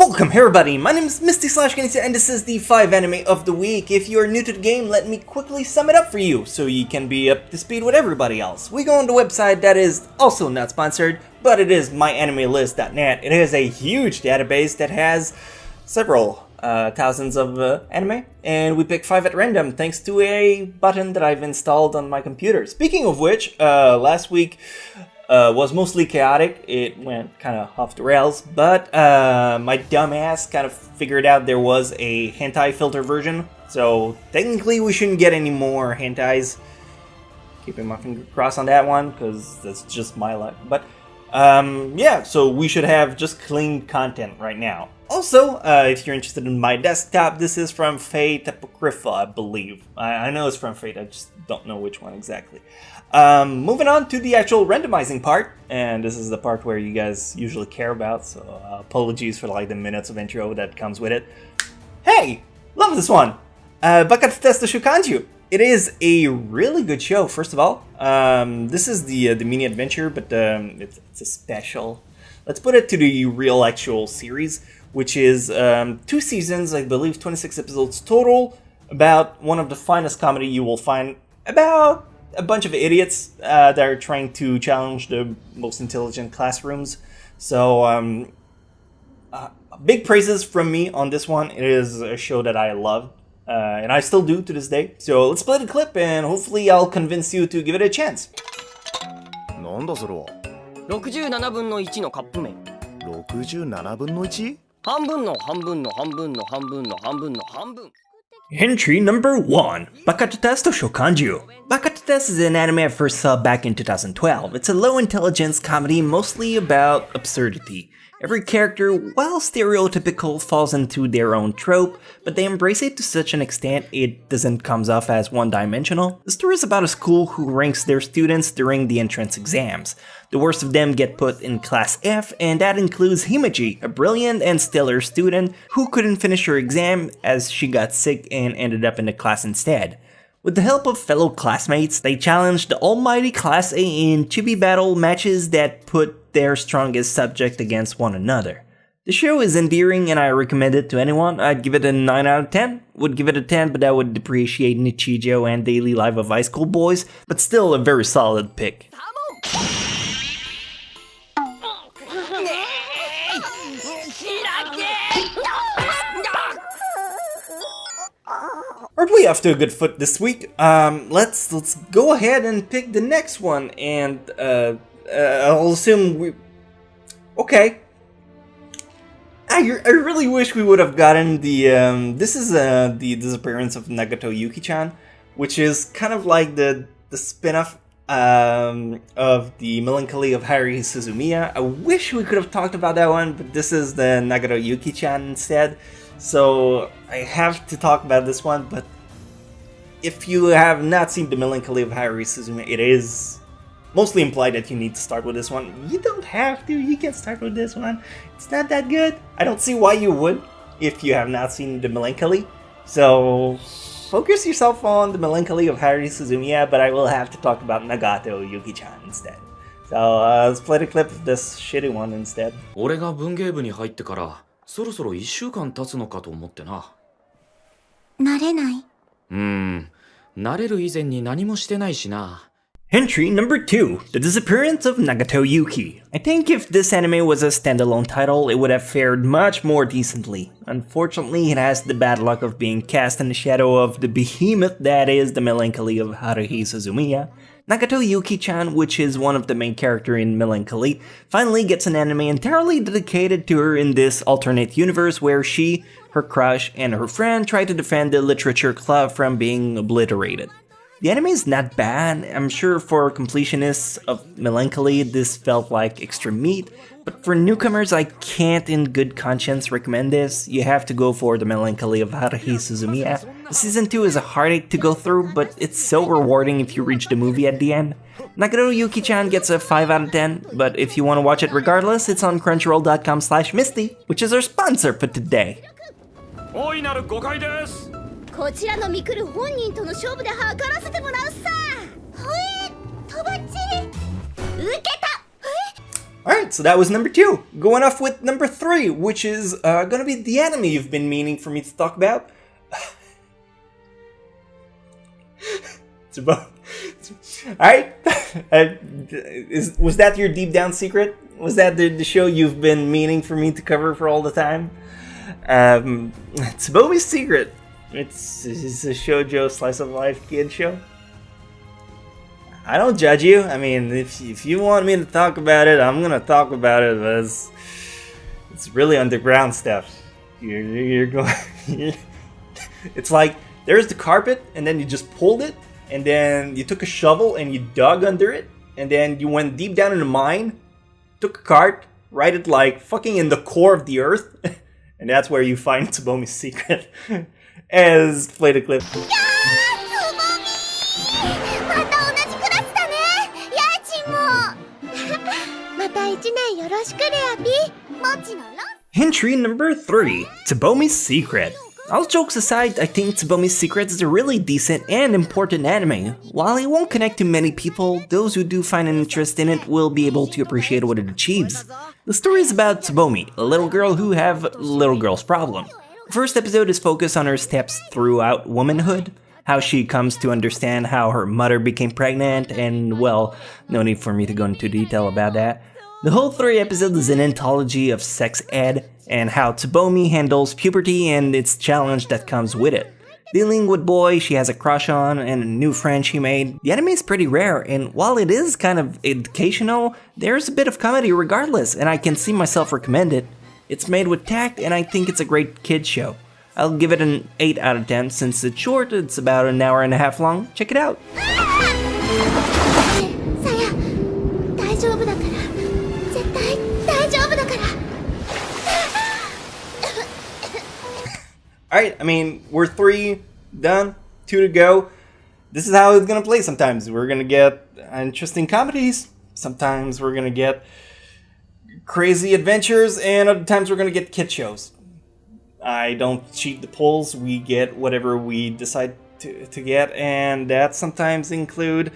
Welcome everybody, my name is Misty/Kenisa and this is the 5 anime of the week. If you are new to the game, let me quickly sum it up for you so you can be up to speed with everybody else. We go on the website that is also not sponsored, but it is myanimelist.net. It is a huge database that has several thousands of anime, and we pick 5 at random thanks to a button that I've installed on my computer. Speaking of which, last week was mostly chaotic. It went kind of off the rails, but my dumbass kind of figured out there was a hentai filter version, so technically we shouldn't get any more hentais. Keeping my finger crossed on that one, because that's just my luck. But yeah, so we should have just clean content right now. Also, if you're interested in my desktop, this is from Fate Apocrypha, I believe. I know it's from Fate, I just don't know which one exactly. Moving on to the actual randomizing part, and this is the part where you guys usually care about, so apologies for like the minutes of intro that comes with it. Hey! Love this one! Bakatsu Testo Shukanju! It is a really good show, first of all. This is the mini adventure, but it's a special. Let's put it to the real actual series, which is 2 seasons, I believe 26 episodes total, about one of the finest comedy you will find, about a bunch of idiots that are trying to challenge the most intelligent classrooms. So big praises from me on this one. It is a show that I love, and I still do to this day. So let's play the clip and hopefully I'll convince you to give it a chance. なんだそれは67分の1のカップ麺67分の 1? 半分の半分の半分の半分の半分の半分 Entry number 1, Bakatsu Testo Shokanju. Bakatsu Testo is an anime I first saw back in 2012. It's a low-intelligence comedy mostly about absurdity. Every character, while stereotypical, falls into their own trope, but they embrace it to such an extent it doesn't come off as one-dimensional. The story is about a school who ranks their students during the entrance exams. The worst of them get put in Class F, and that includes Himeji, a brilliant and stellar student who couldn't finish her exam as she got sick and ended up in the class instead. With the help of fellow classmates, they challenged the almighty Class A in chibi battle matches that put their strongest subject against one another. The show is endearing and I recommend it to anyone. I'd give it a 9 out of 10. Would give it a 10, but that would depreciate Nichijou and Daily Life of High School Boys, but still a very solid pick. Aren't we off to a good foot this week? Let's go ahead and pick the next one, and I'll assume we. Okay. I really wish we would have gotten the this is the disappearance of Nagato Yuki-chan, which is kind of like the spin-off of the Melancholy of Haruhi Suzumiya. I wish we could have talked about that one, but this is the Nagato Yuki-chan instead. So I have to talk about this one, but if you have not seen the Melancholy of Haruhi Suzumiya, it is mostly implied that you need to start with this one. You don't have to, you can start with this one. It's not that good. I don't see why you would if you have not seen the Melancholy. So focus yourself on the Melancholy of Haruhi Suzumiya, but I will have to talk about Nagato Yuki-chan instead. So let's play the clip of this shitty one instead. 俺が文芸部に入ってからそろそろ1週間経つのかと思ってな。慣れない。慣れる以前に何もしてないしな。Entry number 2, The Disappearance of Nagato Yuki. I think if this anime was a standalone title, it would have fared much more decently. Unfortunately, it has the bad luck of being cast in the shadow of the behemoth that is the Melancholy of Haruhi Suzumiya. Nagato Yuki-chan, which is one of the main characters in Melancholy, finally gets an anime entirely dedicated to her in this alternate universe where she, her crush, and her friend try to defend the literature club from being obliterated. The anime is not bad. I'm sure for completionists of Melancholy this felt like extra meat, but for newcomers I can't in good conscience recommend this. You have to go for the Melancholy of Haruhi Suzumiya. Season 2 is a heartache to go through, but it's so rewarding if you reach the movie at the end. Nagato Yuki-chan gets a 5 out of 10, but if you want to watch it regardless, it's on Crunchyroll.com/Misty, which is our sponsor for today. 大いなる誤解です。こちらのミクル本人との勝負で測らせてもらうさ。ほえ、とばっちり。受けた。Alright, so that was number 2. Going off with number 3, which is gonna be the anime you've been meaning for me to talk about. Alright, was that your deep down secret? Was that the show you've been meaning for me to cover for all the time? Tsubomi's Secret. It's a shoujo slice of life kid show. I don't judge you. I mean, if you want me to talk about it, I'm gonna talk about it. But it's really underground stuff. You're going. It's like there's the carpet, and then you just pulled it, and then you took a shovel and you dug under it, and then you went deep down in the mine, took a cart, right it like fucking in the core of the earth, and that's where you find Tsubomi's Secret. As play the clip. また一年よろしくレアピもちのろ Entry number 3, Tsubomi's Secret. All jokes aside, I think Tsubomi's Secret is a really decent and important anime. While it won't connect to many people, those who do find an interest in it will be able to appreciate what it achieves. The story is about Tsubomi, a little girl who have little girl's problem. The first episode is focused on her steps throughout womanhood, how she comes to understand how her mother became pregnant, and well, no need for me to go into detail about that. The whole 3 episodes is an anthology of sex ed, and how Tsubomi handles puberty and its challenge that comes with it. Dealing with boys she has a crush on and a new friend she made, the anime is pretty rare, and while it is kind of educational, there's a bit of comedy regardless, and I can see myself recommend it. It's made with tact, and I think it's a great kids show. I'll give it an 8 out of 10 since it's short, it's about an hour and a half long. Check it out! さや大丈夫だから絶対大丈夫だから Alright, I mean, we're 3 done, 2 to go. This is how it's gonna play sometimes. We're gonna get interesting comedies, sometimes we're gonna get crazy adventures, and other times we're gonna get kid shows. I don't cheat the polls, we get whatever we decide to get, and that sometimes include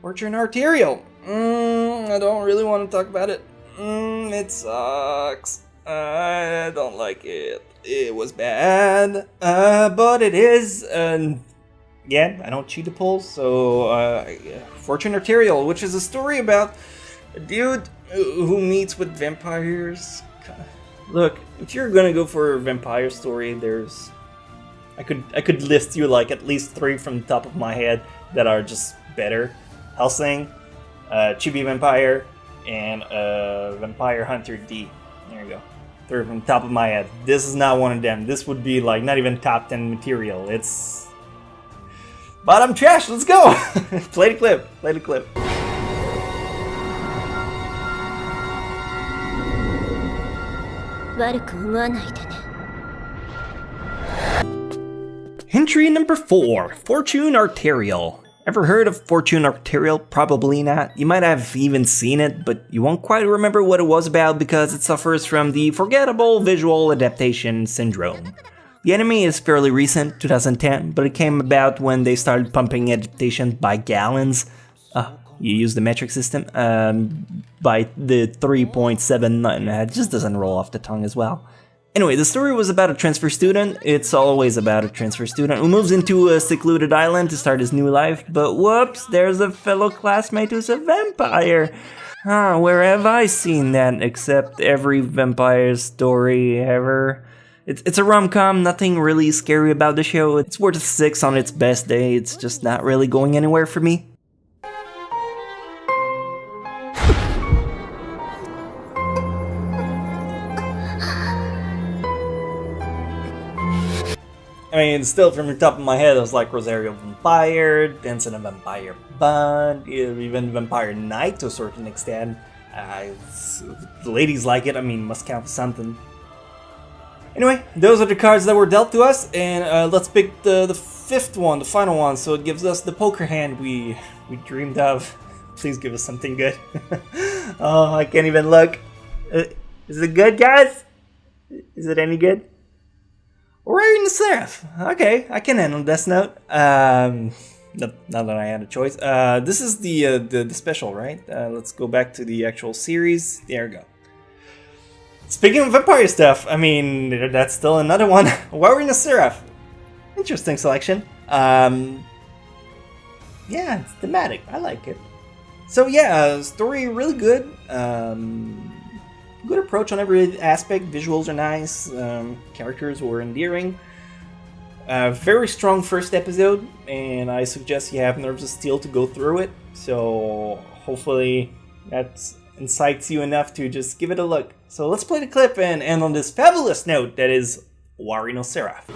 Fortune Arterial. I don't really want to talk about it. It sucks. I don't like it. It was bad, but it is, yeah, I don't cheat the polls, so, Fortune Arterial, which is a story about a dude who meets with vampires. Look, if you're gonna go for a vampire story, there's... I could list you like at least 3 from the top of my head that are just better. Hellsing, Chibi Vampire, and Vampire Hunter D. There you go. 3 from the top of my head. This is not one of them. This would be like not even top 10 material. It's... But I'm trash, let's go! Play the clip, play the clip. Entry number 4, Fortune Arterial. Ever heard of Fortune Arterial? Probably not. You might have even seen it, but you won't quite remember what it was about because it suffers from the forgettable visual adaptation syndrome. The anime is fairly recent, 2010, but it came about when they started pumping adaptations by gallons. You use the metric system, by the 3.79, it just doesn't roll off the tongue as well. Anyway, the story was about a transfer student. It's always about a transfer student who moves into a secluded island to start his new life, but whoops, there's a fellow classmate who's a vampire. Where have I seen that except every vampire story ever? It's a rom-com, nothing really scary about the show. It's worth a 6 on its best day, it's just not really going anywhere for me. I mean, still from the top of my head, I was like Rosario Vampire, Dancing a Vampire Bond, even Vampire Knight to a certain extent. The ladies like it, I mean, must count for something. Anyway, those are the cards that were dealt to us, and let's pick the 5th one, the final one, so it gives us the poker hand we dreamed of. Please give us something good. Oh, I can't even look. Is it good, guys? Is it any good? We're in the Seraph. Okay, I can handle Death Note. Now that I had a choice. This is the special, right? Let's go back to the actual series. There we go. Speaking of vampire stuff, I mean, that's still another one. Owari no Seraph. Interesting selection. Yeah, it's thematic. I like it. So yeah, story really good. Good approach on every aspect. Visuals are nice. Characters were endearing. Very strong first episode, and I suggest you have nerves of steel to go through it. So hopefully that incites you enough to just give it a look. So let's play the clip and end on this fabulous note that is Owari no Seraph.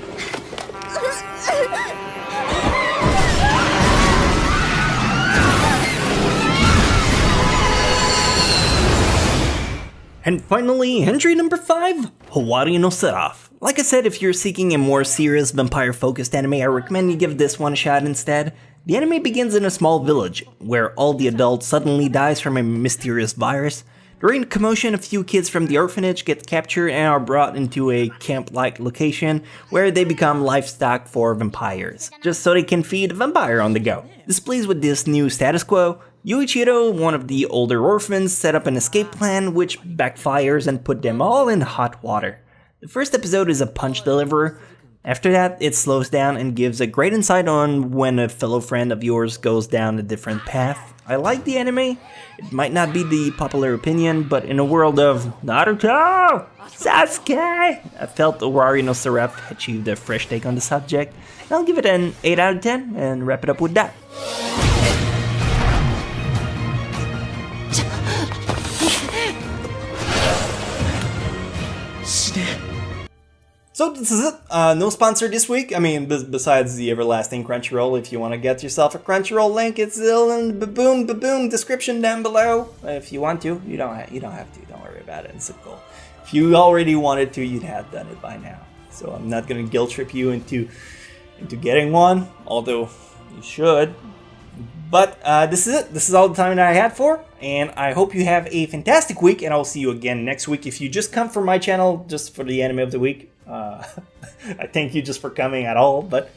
And finally, entry number 5, Owari no Seraph. Like I said, if you're seeking a more serious vampire-focused anime, I recommend you give this one a shot instead. The anime begins in a small village, where all the adults suddenly dies from a mysterious virus. During the commotion, a few kids from the orphanage get captured and are brought into a camp-like location, where they become livestock for vampires, just so they can feed a vampire on the go. Displeased with this new status quo, Yuichiro, one of the older orphans, set up an escape plan which backfires and put them all in hot water. The first episode is a punch deliverer. After that, it slows down and gives a great insight on when a fellow friend of yours goes down a different path. I like the anime. It might not be the popular opinion, but in a world of Naruto, Sasuke, I felt Owari no Seraph achieved a fresh take on the subject. And I'll give it an 8 out of 10 and wrap it up with that. So this is it. No sponsor this week. I mean, besides the everlasting Crunchyroll. If you want to get yourself a Crunchyroll link, it's still in the baboom description down below. If you want to, you don't have to. Don't worry about it. It's cool. If you already wanted to, you'd have done it by now. So I'm not gonna guilt trip you into getting one, although you should. But this is it. This is all the time that I had for, and I hope you have a fantastic week, and I'll see you again next week. If you just come from my channel just for the anime of the week, I thank you just for coming at all, but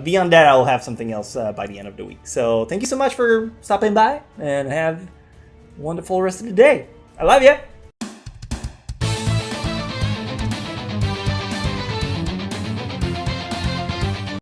beyond that, I'll have something else by the end of the week. So thank you so much for stopping by, and have a wonderful rest of the day. I love you!